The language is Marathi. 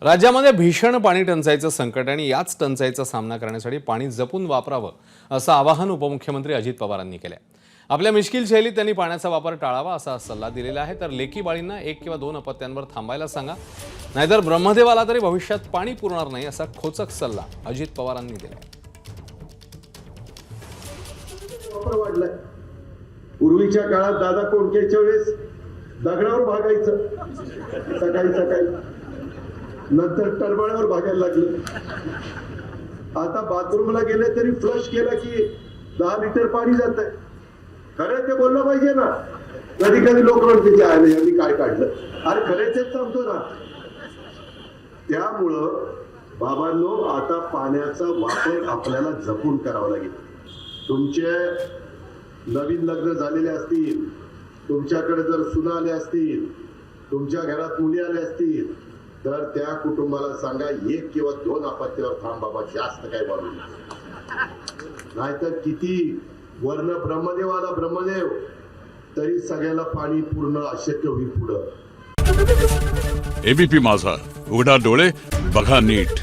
राज्यामध्ये भीषण पाणी टंचाईचं संकट आणि याच टंचाईचा सामना करण्यासाठी पाणी जपून वापरावं असं आवाहन उपमुख्यमंत्री अजित पवारांनी केलं आहे। आपल्या मिश्किल शैलीत त्यांनी पाण्याचा वापर टाळावा असा सल्ला दिलेला आहे। तर लेकी बाळींना 1 किंवा 2 अपत्यांवर थांबायला सांगा, नाहीतर ब्रह्मदेव आला तरी भविष्यात पाणी पुरणार नाही असा खोचक सल्ला अजित पवारांनी दिला आहे। पूर्वीच्या काळात दादा कोंडकेच्या वेळेस दगडावर भागायचं सकाळी सकाळी, नंतर टरबाळ्यावर भागायला लागलं। आता बाथरूमला गेले तरी फ्लश केला की 10 लिटर पाणी जात आहे। खरं ते बोललं पाहिजे ना। कधी कधी लोक म्हणते आले यांनी काय काढलं, अरे खरे तेच सांगतो ना। त्यामुळं बाबांनो, आता पाण्याचा वापर आपल्याला जपून करावा लागेल। तुमचे नवीन लग्न झालेले असतील, तुमच्याकडे जर सुना आले असतील, तुमच्या घरात मुली आल्या असतील, तर त्या कुटुंबाला सांगा 1 किंवा 2 अपत्यावर थांब बाबा, जास्त काय बोलू नाहीतर किती वर्ण ब्रह्मदेव आला ब्रह्मदेव तरी सगळ्याला पाणी पूर्ण अशक्य होईल पुढं। एबीपी माझा, उघडा डोळे बघा नीट।